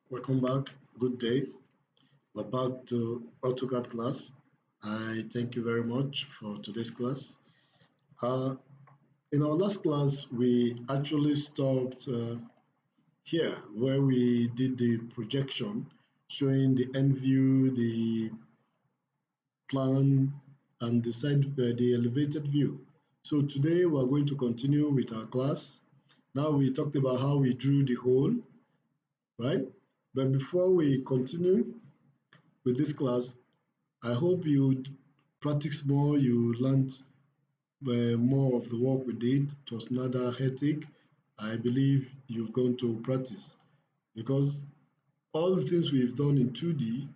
Welcome back. Good day. We're back to AutoCAD class. I thank you very much for today's class. Uh, in our last class, we actually stopped here where we did the projection showing the end view, the plan, and the elevated view. So today we're going to continue with our class. Now we talked about how we drew the hole, right? But before we continue with this class, I hope you practice more, you learned more of the work we did. It was not that hectic. I believe you've gone to practice because all the things we've done in 2D,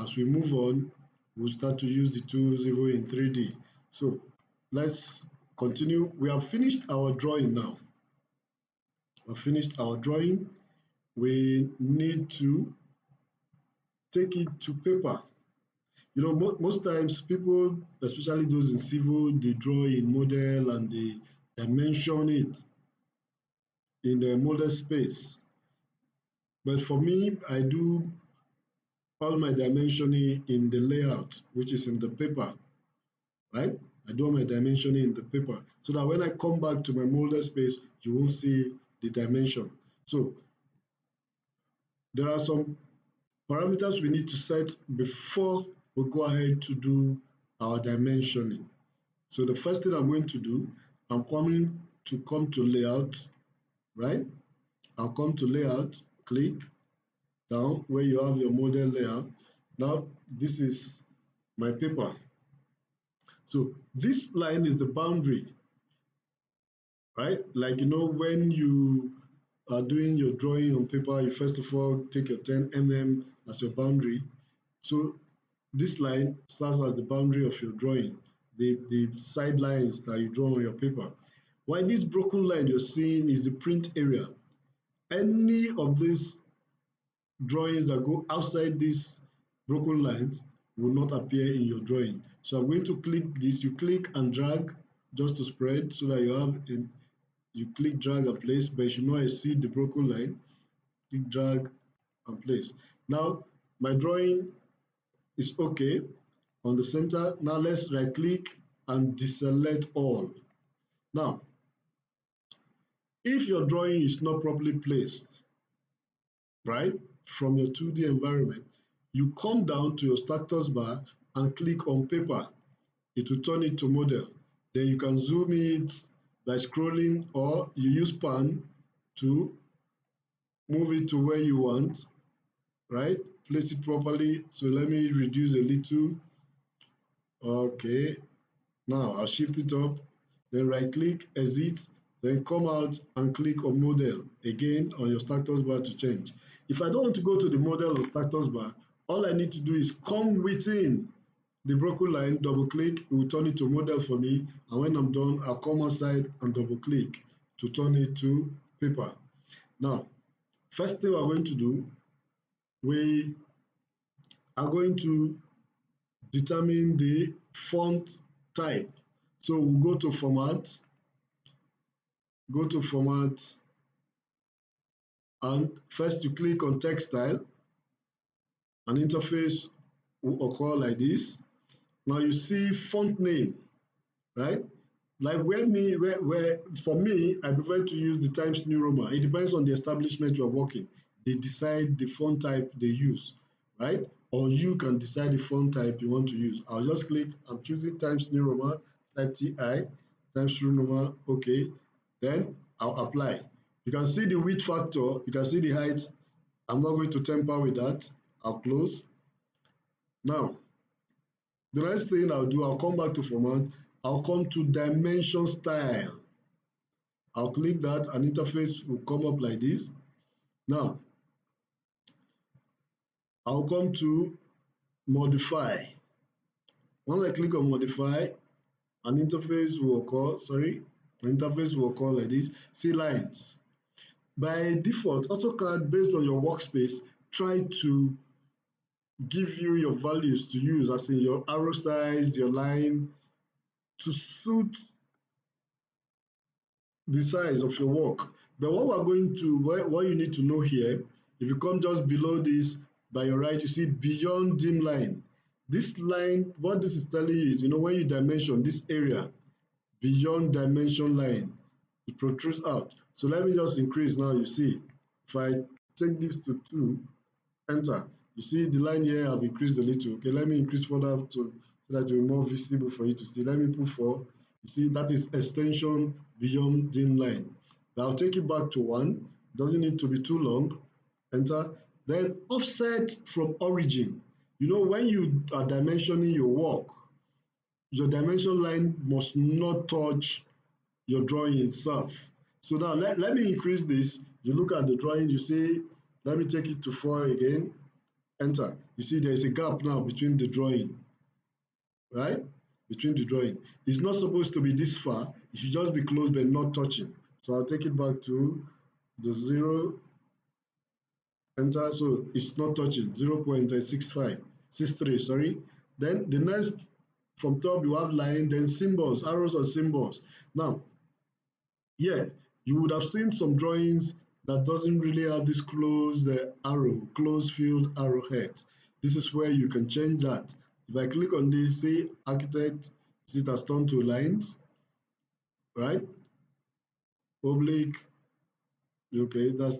as we move on, we'll start to use the tools even in 3D. So let's continue. We have finished our drawing now. We've finished our drawing. We need to take it to paper. You know, most times people, especially those in civil, they draw in model and they dimension it in the model space. But for me, I do all my dimensioning in the layout, which is in the paper, right? I do all my dimensioning in the paper so that when I come back to my model space, you won't see the dimension. So there are some parameters we need to set before we go ahead to do our dimensioning. So the first thing I'm going to do, I'm coming to come to layout, right? I'll come to layout, click down where you have your model layout. Now, this is my paper. So this line is the boundary, right? Like, you know, when you are doing your drawing on paper, you first of all take your 10 mm as your boundary. So this line serves as the boundary of your drawing, the side lines that you draw on your paper. While this broken line you're seeing is the print area. Any of these drawings that go outside these broken lines will not appear in your drawing. So I'm going to click this. You click and drag just to spread so that you have in, you click, drag and place, but you should not exceed the broken line. Click, drag and place. Now my drawing is okay on the center. Now let's right click and deselect all. Now, if your drawing is not properly placed, right, from your 2D environment, you come down to your status bar and click on paper. It will turn it to model. Then you can zoom it by scrolling, or you use pan to move it to where you want, right? Place it properly. So let me reduce a little. Okay, now I'll shift it up, then right click, exit, then come out and click on model again on your status bar to change. If I don't want to go to the model or status bar, all I need to do is come within the broken line, double click, it will turn it to model for me. And when I'm done, I'll come outside and double click to turn it to paper. Now, first thing we're going to do, we are going to determine the font type. So we'll go to format, and first you click on text style. An interface will occur like this. Now you see font name, right? Like where for me, I prefer to use the Times New Roman. It depends on the establishment you're working. They decide the font type they use, right? Or you can decide the font type you want to use. I'll just click, I'm choosing Times New Roman, type TI, Times New Roman, okay. Then I'll apply. You can see the width factor, you can see the height. I'm not going to tamper with that. I'll close. Now, the next thing I'll do, I'll come back to format. I'll come to dimension style. I'll click that, an interface will come up like this. Now, I'll come to modify. Once I click on modify, an interface will occur like this. See lines. By default, AutoCAD, based on your workspace, try to give you your values to use, as in your arrow size, your line, to suit the size of your work. But what you need to know here If you come just below this, by your right, you see beyond dim line. This line, what this is telling you is, when you dimension this area beyond dimension line, it protrudes out. So let me just increase now. You see, if I take this to 2, enter, you see the line here have increased a little. Okay, let me increase further so that it will be more visible for you to see. Let me put 4. You see, that is extension beyond dim line. Now I'll take it back to 1. Doesn't need to be too long. Enter. Then offset from origin. When you are dimensioning your work, your dimension line must not touch your drawing itself. So now let me increase this. You look at the drawing, you see, let me take it to 4 again. Enter. You see there is a gap now between the drawing, right? Between the drawing. It's not supposed to be this far. It should just be close but not touching. So I'll take it back to the 0. Enter. So it's not touching. 0.6563, sorry. Then the next, from top you have line, then symbols, arrows and symbols. Now, yeah, you would have seen some drawings that doesn't really have this closed closed field arrowheads. This is where you can change that. If I click on this, say architect, see it has turned to lines, right? Oblique, okay, that's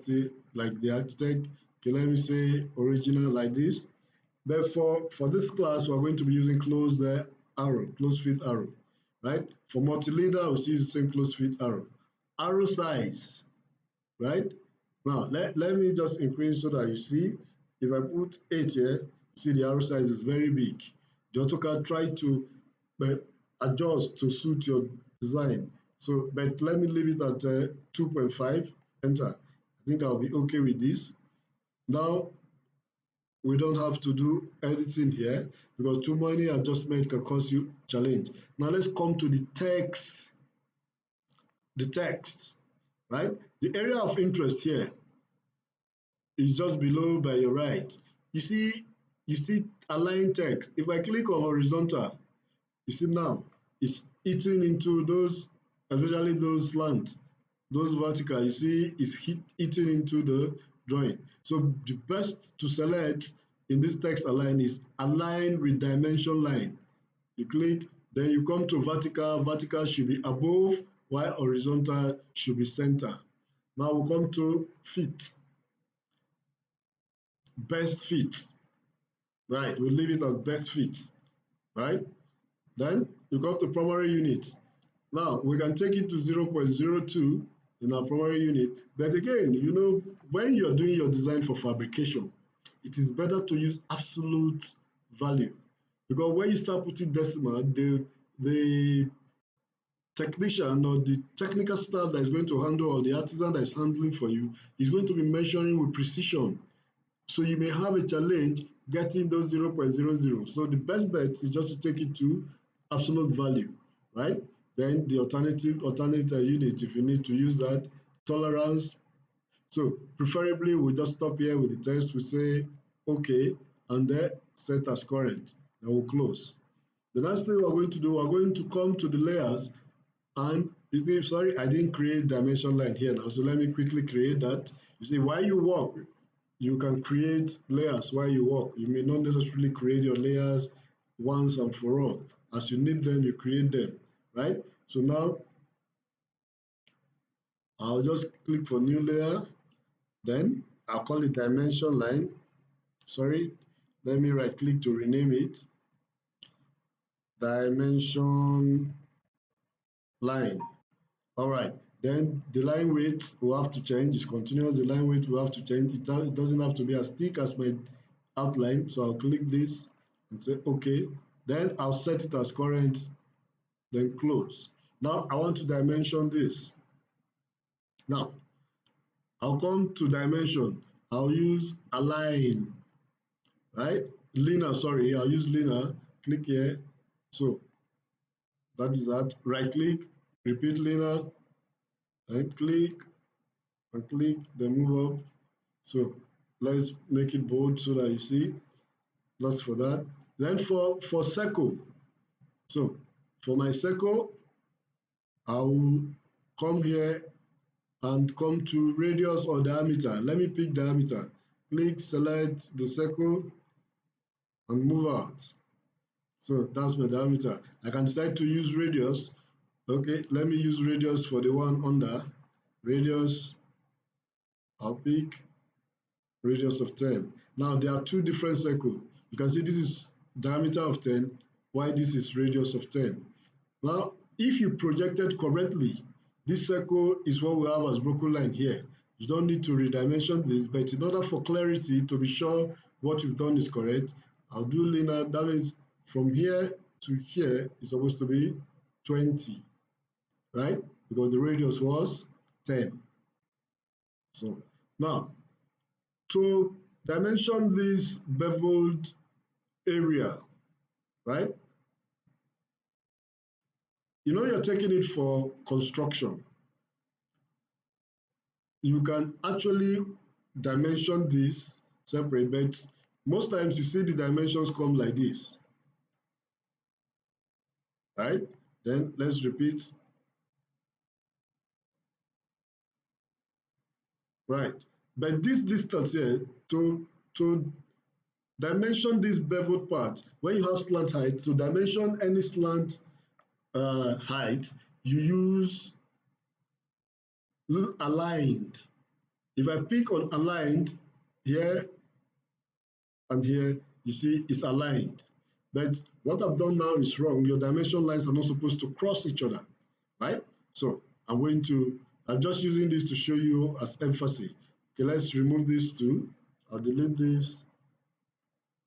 like the architect. Okay, let me say original like this. Therefore, for this class, we're going to be using closed arrow, closed field arrow, right? For multi-leader, we'll see the same closed field arrow. Arrow size, right? Now, let me just increase so that you see, if I put 8 here, you see the arrow size is very big. The AutoCAD try to adjust to suit your design. So, but let me leave it at 2.5, enter. I think I'll be okay with this. Now, we don't have to do anything here because too many adjustments can cause you challenge. Now let's come to the text. The text, right? The area of interest here is just below by your right. You see align text. If I click on horizontal, you see now it's eating into those, especially those slant, those vertical. You see it's eating into the drawing. So the best to select in this text align is align with dimension line. You click, then you come to vertical. Vertical should be above, while horizontal should be center. Now we come to fit. Best fit. Right, we'll leave it as best fit. Right? Then you come to primary unit. Now we can take it to 0.02 in our primary unit. But again, when you're doing your design for fabrication, it is better to use absolute value. Because when you start putting decimal, the technician or the technical staff that is going to handle, or the artisan that is handling for you, is going to be measuring with precision. So you may have a challenge getting those 0.00. So the best bet is just to take it to absolute value, right? Then the alternate unit, if you need to use that, tolerance. So preferably we just stop here with the text, we say okay, and then set as current, and we'll close. The last thing we're going to do, we're going to come to the layers, and you see, sorry, I didn't create dimension line here now, so let me quickly create that. You see, while you work, you can create layers while you work. You may not necessarily create your layers once and for all. As you need them, you create them, right? So now, I'll just click for new layer. Then I'll call it dimension line. Sorry, let me right click to rename it. Dimension line. All right. Then the line width will have to change. It's continuous. The line width will have to change. It doesn't have to be as thick as my outline. So I'll click this and say OK. Then I'll set it as current, then close. Now I want to dimension this. Now I'll come to dimension. I'll use align, right? Linear, sorry, I'll use linear. Click here. So that is that. Right click, repeat linear, and click, then move up. So let's make it bold so that you see. That's for that. Then for circle. So for my circle, I'll come here and come to radius or diameter. Let me pick diameter. click, select the circle, and move out. So that's my diameter. I can decide to use radius. Okay, let me use radius for the one under. Radius, I'll pick radius of 10. Now there are two different circles. You can see this is diameter of 10, while this is radius of 10. Now, if you projected correctly, this circle is what we have as broken line here. You don't need to redimension this, but in order for clarity to be sure what you've done is correct, I'll do linear. That means from here to here is supposed to be 20, right? Because the radius was 10. So now, to dimension this beveled area, right? You know you're taking it for construction. You can actually dimension this separate, but most times you see the dimensions come like this, right? Then let's repeat, right? But this distance here, to dimension this beveled part, when you have slant height, to dimension any slant height, you use aligned. If I pick on aligned here and here, you see it's aligned. But what I've done now is wrong. Your dimension lines are not supposed to cross each other, right? So I'm just using this to show you as emphasis. Okay, let's remove these two. I'll delete this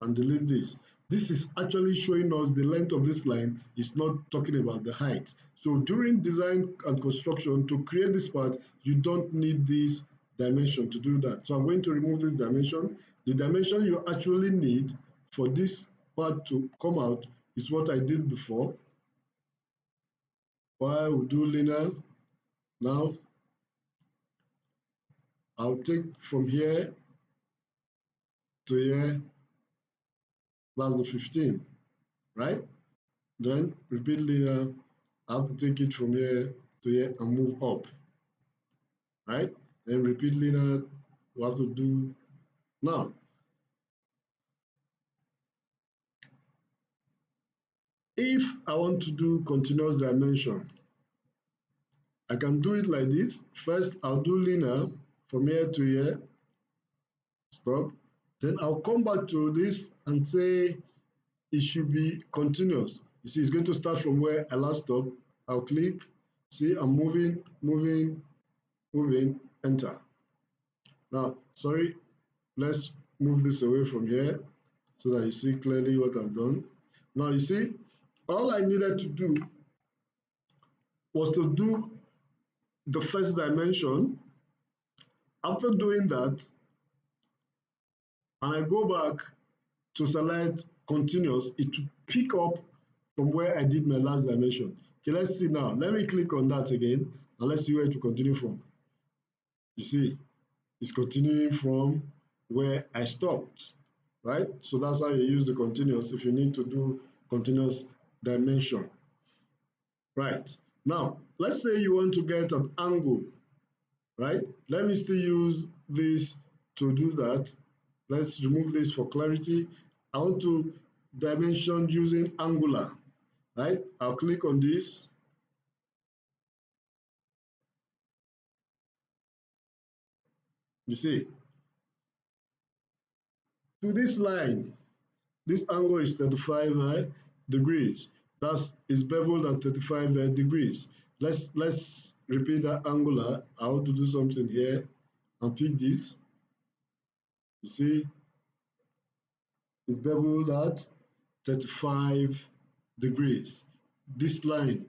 and delete this. This is actually showing us the length of this line. It's not talking about the height. So during design and construction, to create this part, you don't need this dimension to do that. So I'm going to remove this dimension. The dimension you actually need for this part to come out is what I did before. While we do linear, now I'll take from here to here, that's the 15, right? Then repeat linear, I have to take it from here to here and move up, right? Then repeat linear, we have to do now. If I want to do continuous dimension, I can do it like this. First, I'll do linear from here to here, stop. Then I'll come back to this and say it should be continuous. You see, it's going to start from where I last stopped. I'll click, see, I'm moving, moving, moving, enter. Now, sorry, let's move this away from here so that you see clearly what I've done. Now, you see, all I needed to do was to do the first dimension. After doing that, and I go back to select continuous, it will pick up from where I did my last dimension. Okay, let's see now. Let me click on that again, and let's see where to continue from. You see, it's continuing from where I stopped, right? So that's how you use the continuous if you need to do continuous dimension, right? Now, let's say you want to get an angle, right? Let me still use this to do that. Let's remove this for clarity. I want to dimension using angular, right? I'll click on this. You see, to this line, this angle is 35 degrees. That's is beveled at 35 degrees. Let's repeat that angular. I want to do something here and pick this. You see, it's beveled at 35 degrees. This line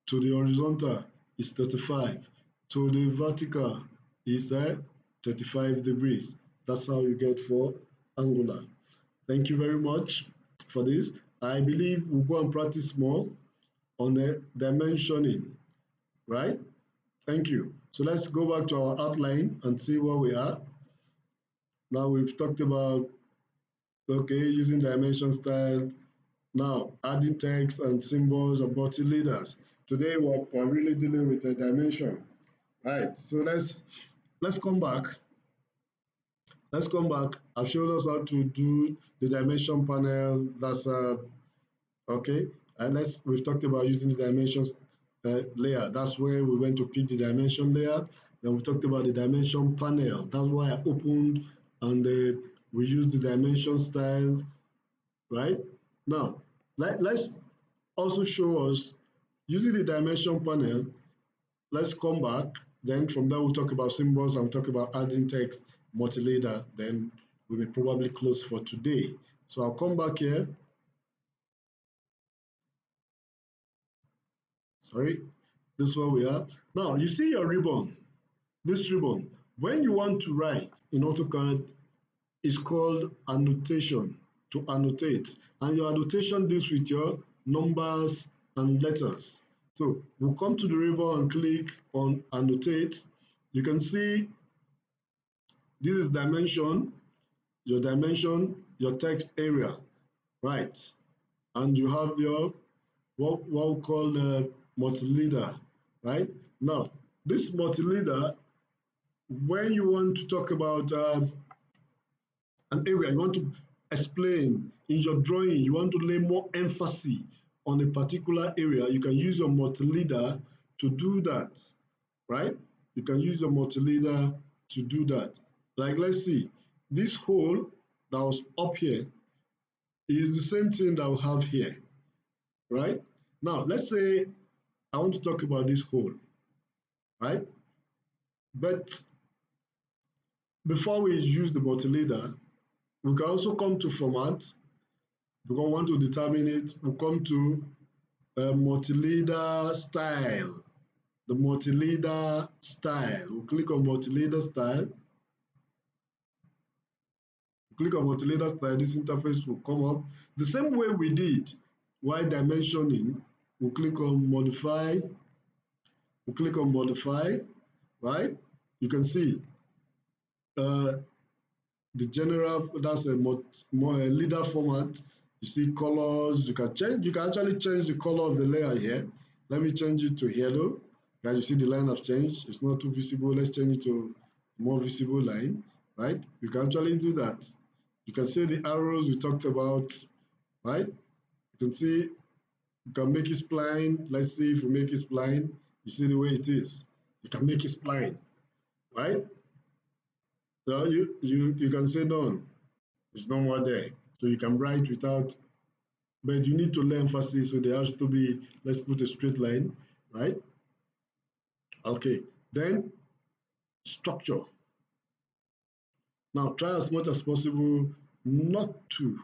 to the horizontal is 35. To the vertical is 35 degrees. That's how you get for angular. Thank you very much for this. I believe we'll go and practice more on the dimensioning, right? Thank you. So let's go back to our outline and see where we are. Now we've talked about, okay, using dimension style. Now, adding text and symbols and multi-leaders. Today we're really dealing with a dimension, right? So let's come back Let's come back. I've shown us how to do the dimension panel. That's okay. And we've talked about using the dimensions layer. That's where we went to pick the dimension layer. Then we talked about the dimension panel. That's why I opened and we used the dimension style, right? Now, let's also show us using the dimension panel. Let's come back. Then from there, we'll talk about symbols and we'll talk about adding text, multileader. Then we will probably close for today. So I'll come back here. Sorry, this is where we are. Now, you see your ribbon, this ribbon. When you want to write in AutoCAD, it's called annotation, to annotate. And your annotation deals with your numbers and letters. So we'll come to the ribbon and click on annotate. You can see this is dimension, your text area, right? And you have your what we call the multi-leader, right? Now, this multi-leader, when you want to talk about an area, you want to explain in your drawing, you want to lay more emphasis on a particular area, you can use your multi-leader to do that, right? You can use your multi-leader to do that. Like, let's see, this hole that was up here is the same thing that we have here, right? Now, let's say I want to talk about this hole, right? But before we use the multi-leader, we can also come to format, because we want to determine it. We'll come to multi-leader style, the multi-leader style. We'll click on multi-leader style. Click on multi-leader style, this interface will come up. The same way we did while dimensioning, we'll click on modify, we'll click on modify, right? You can see uh, the general, that's a leader format. You see colors, you can actually change the color of the layer here. Let me change it to yellow. Guys, you see the line has changed. It's not too visible. Let's change it to more visible line, right? You can actually do that. You can see the arrows we talked about, right? You can see, you can make it spline. Let's see if we make it spline. You see the way it is. You can make it spline, right? So you can say none. It's no more there. So you can write without, but you need to lay emphasis. So there has to be, let's put a straight line, right? Okay, then structure. Now try as much as possible not to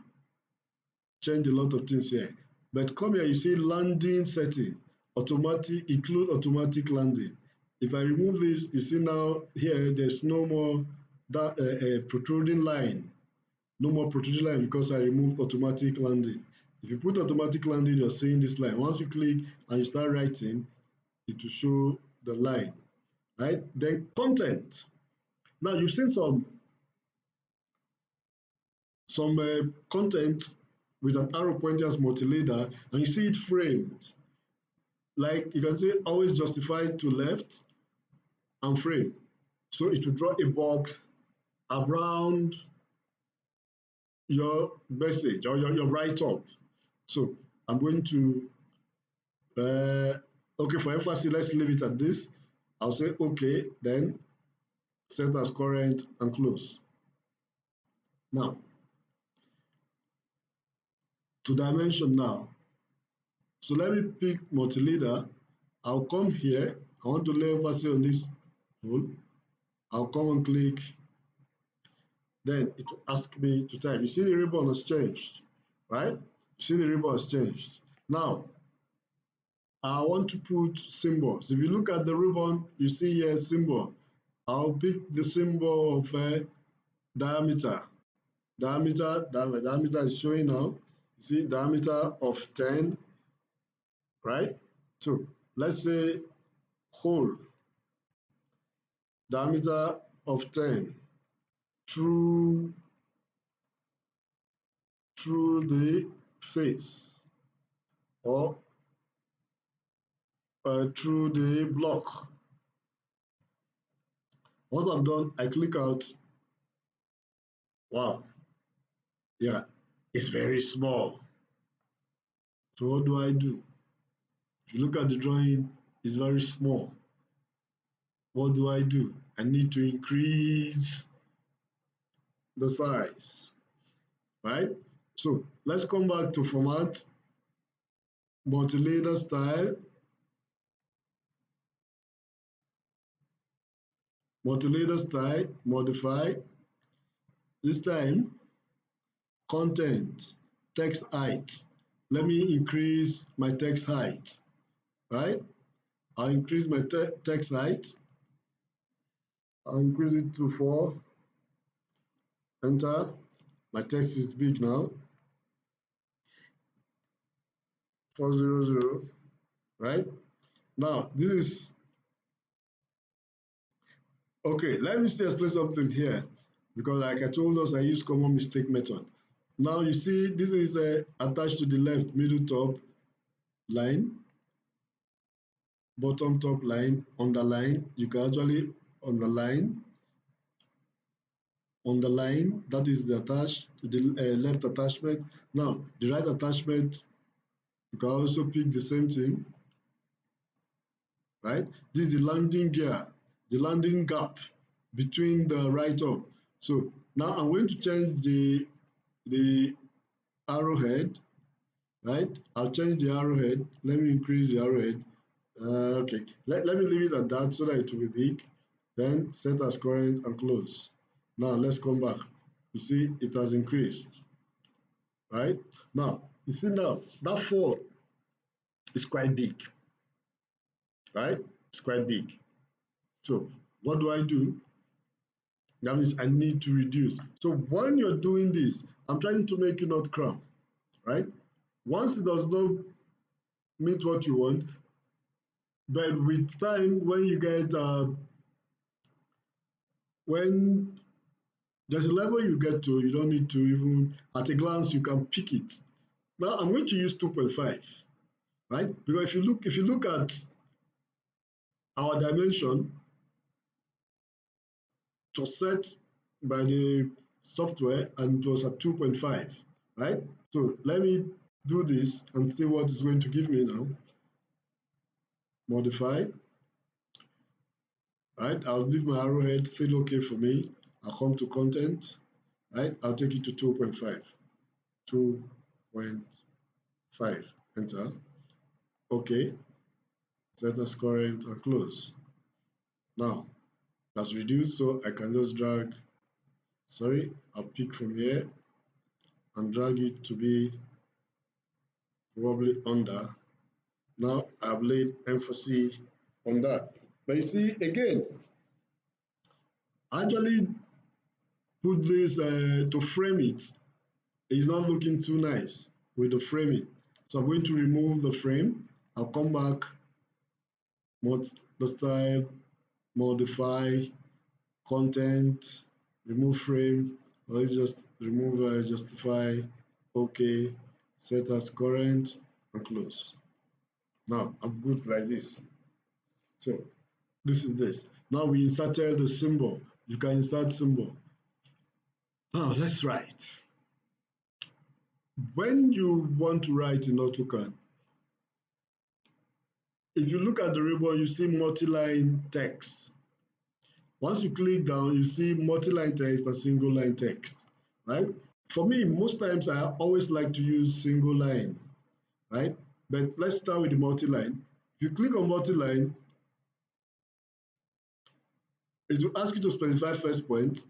change a lot of things here. But come here, you see landing setting, automatic, include automatic landing. If I remove this, you see now here, there's no more that protruding line. No more protruding line because I removed automatic landing. If you put automatic landing, you're seeing this line. Once you click and you start writing, it will show the line, right? Then content. Now you've seen some content with an arrow pointing as multi-leader, and you see it framed. Like you can say always justify to left and frame. So it will draw a box around your message or your write-up. So I'm going to, okay, for emphasis, let's leave it at this. I'll say okay, then set as current and close. Now, to dimension now. So let me pick multi-leader. I'll come here. I want to lay emphasis on this hole. I'll come and click. Then it will ask me to type. You see the ribbon has changed, right? You see the ribbon has changed. Now, I want to put symbols. If you look at the ribbon, you see here symbol. I'll pick the symbol of diameter. Diameter is showing now. You see diameter of 10, right? So let's say hole, diameter of 10 through the face or through the block. Once I'm done, I click out Wow, yeah, it's very small. So what do I do? If you look at the drawing, it's very small. What do I do? I need to increase the size, right? So let's come back to format, multileader style, modify. This time, content, text height. Let me increase my text height, right? I'll increase my text height. I'll increase it to 4. Enter. My text is big now. 400, right? Now, this is okay. Let me still explain something here because, like I told us, I use common mistake method. Now, you see, this is attached to the left middle top line, bottom top line, underline. You can actually underline, that is the attached to the left attachment. Now, the right attachment, you can also pick the same thing, right? This is the landing gear, the landing gap between the right up. So now I'm going to change the arrowhead, right? I'll change the arrowhead. Let me increase the arrowhead. Okay, let me leave it at that so that it will be big. Then set as current and close. Now let's come back. You see, it has increased, right? Now, you see now, that 4 is quite big, right? It's quite big. So what do I do? That means I need to reduce. So when you're doing this, I'm trying to make you not cram, right? Once it does not meet what you want, but with time, when you get, when there's a level you get to, you don't need to even, at a glance, you can pick it. Now I'm going to use 2.5, right? Because if you look at our dimension, it was set by the software and it was at 2.5, right? So let me do this and see what it's going to give me now. Modify, right? I'll leave my arrowhead still okay for me. I'll come to content, right? I'll take it to 2.5. 2.5, enter. Okay, set as current and close. Now, that's reduced, so I can just drag, sorry, I'll pick from here and drag it to be probably under. Now I've laid emphasis on that. But you see, again, I actually put this to frame it. It's not looking too nice with the framing. So I'm going to remove the frame. I'll come back, mod the style, modify, content, remove frame, or just remove justify, okay, set as current, and close. Now I'm good like this. So this is this. Now we inserted the symbol. You can insert symbol. Now let's write. When you want to write in AutoCAD, if you look at the ribbon, you see multi-line text. Once you click down, you see multi-line text and single line text, right? For me, most times I always like to use single line, right? But let's start with the multi-line. If you click on multi-line, it will ask you to specify first point.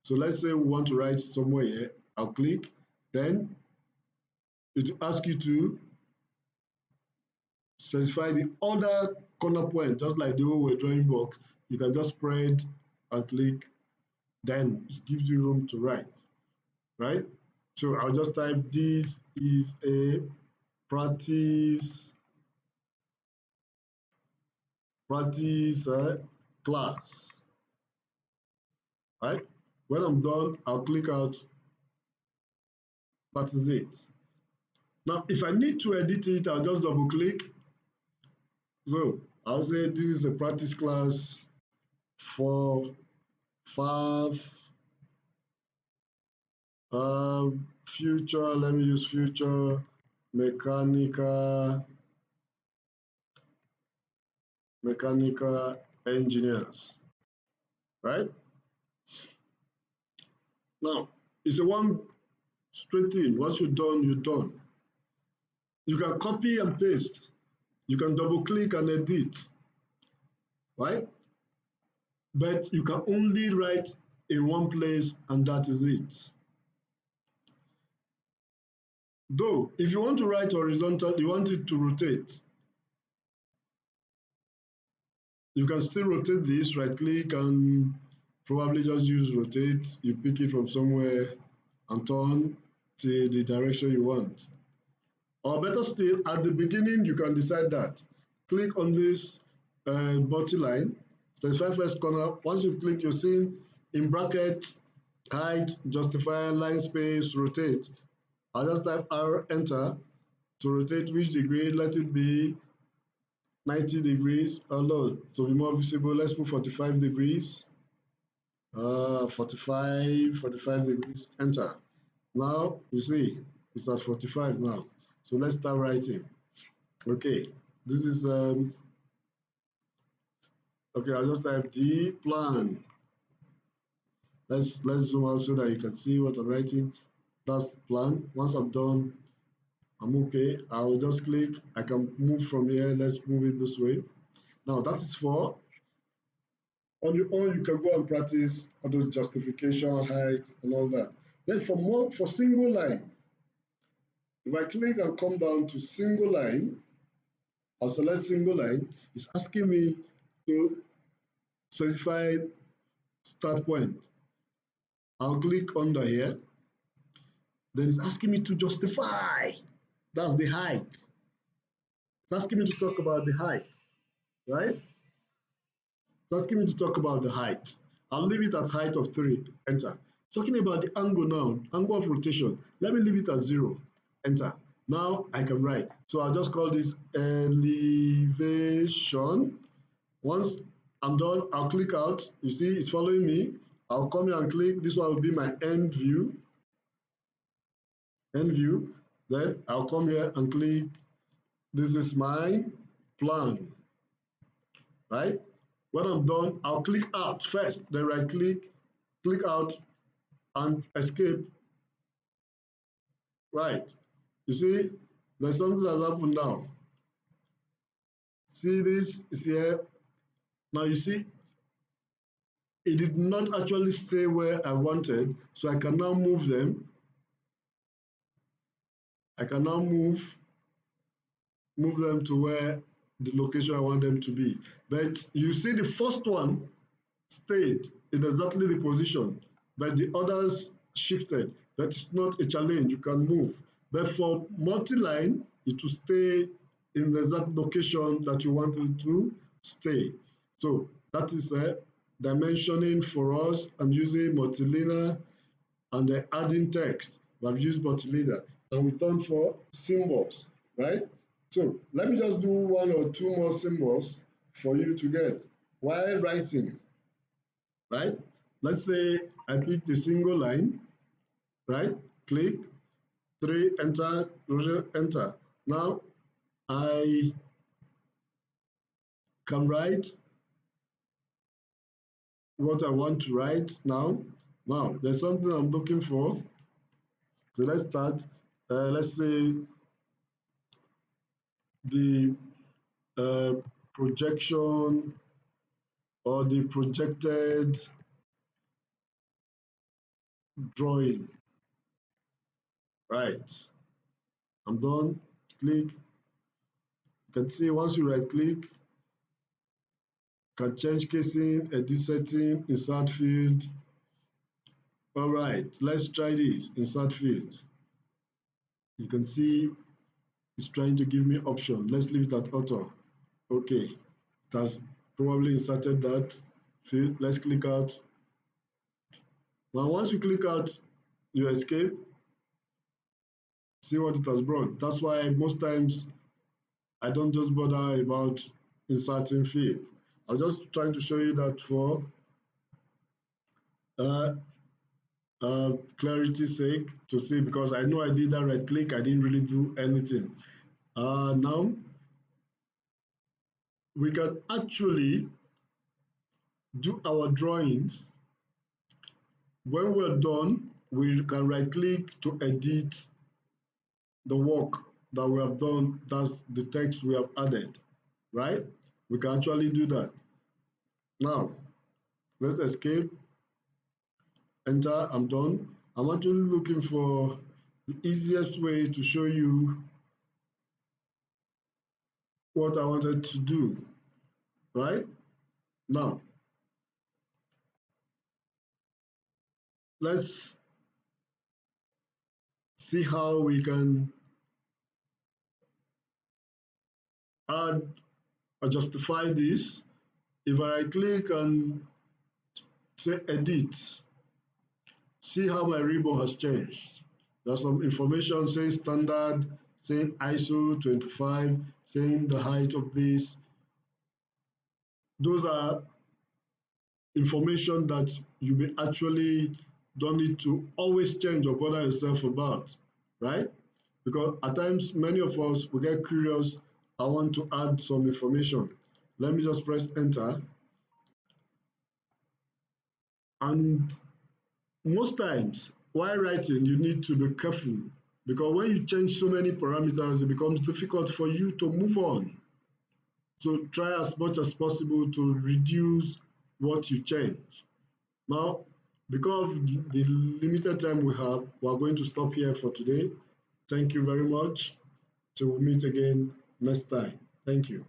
So let's say we want to write somewhere here. I'll click. Then it will ask you to specify the other corner point, just like the way we're drawing box. You can just spread and click. Then it gives you room to write, right? So I'll just type, this is a practice class, right? When I'm done, I'll click out, that is it. Now, if I need to edit it, I'll just double click. So I'll say this is a practice class for 5 Future, let me use future mechanical engineers, right? Now, it's a one straight in. Once you're done, you're done. You can copy and paste. You can double click and edit, right? But you can only write in one place and that is it. Though, if you want to write horizontal, you want it to rotate, you can still rotate this, right click and probably just use rotate. You pick it from somewhere and turn to the direction you want. Or better still, at the beginning, you can decide that. Click on this multi-line, specify first corner. Once you click, you'll see in brackets, height, justifier, line space, rotate. I'll just type R, enter to rotate which degree. Let it be 90 degrees. Oh no, to be more visible, let's put 45 degrees. 45 degrees, enter. Now, you see, it's at 45 now. So let's start writing. Okay, this is, okay, I'll just type D plan. Let's zoom out so that you can see what I'm writing. That's plan. Once I'm done, I'm okay. I'll just click. I can move from here. Let's move it this way. Now that is for on your own. You can go and practice all those justification, height, and all that. Then for single line, if I click and come down to single line, I'll select single line. It's asking me to specify start point. I'll click under here. Then it's asking me to justify. That's the height. It's asking me to talk about the height, right? It's asking me to talk about the height. I'll leave it at height of 3, enter. Talking about the angle now, angle of rotation. Let me leave it at 0, enter. Now I can write. So I'll just call this elevation. Once I'm done, I'll click out. You see, it's following me. I'll come here and click. This one will be my end view. End view. Then I'll come here and click. This is my plan, right? When I'm done, I'll click out first, then right click out and escape, right? You see, there's something that's happened now. See this is here. Now you see, it did not actually stay where I wanted, so I can now move them. I can now move them to where the location I want them to be. But you see the first one stayed in exactly the position, but the others shifted. That is not a challenge, you can move. But for multi-line, it will stay in the exact location that you want it to stay. So that is dimensioning for us and using Multiliner and adding text. We have used Multileader and we've done for symbols, right? So let me just do one or two more symbols for you to get while writing, right? Let's say I pick the single line, right? Click, 3, enter, enter. Now I can write what I want to write now. Now there's something I'm looking for. So let's start. Let's say the projection or the projected drawing. Right. I'm done. Click. You can see once you right click, can change casing, edit setting, insert field. All right, let's try this. Insert field. You can see it's trying to give me option. Let's leave it at auto. Okay, it has probably inserted that field. Let's click out. Now, once you click out, you escape. See what it has brought. That's why most times I don't just bother about inserting field. I'm just trying to show you that for clarity sake to see, because I know I did that right click, I didn't really do anything. Now we can actually do our drawings. When we're done, we can right click to edit the work that we have done. That's the text we have added, right? We can actually do that. Now, let's escape, enter, I'm done. I'm actually looking for the easiest way to show you what I wanted to do, right? Now, let's see how we can add or justify this. If I right click and say edit, see how my ribbon has changed. There's some information saying standard, saying ISO 25, saying the height of this. Those are information that you may actually don't need to always change or bother yourself about, right? Because at times, many of us, we get curious, I want to add some information. Let me just press enter. And most times, while writing, you need to be careful, because when you change so many parameters, it becomes difficult for you to move on. So try as much as possible to reduce what you change. Now, because of the limited time we have, we are going to stop here for today. Thank you very much. Till we meet again next time. Thank you.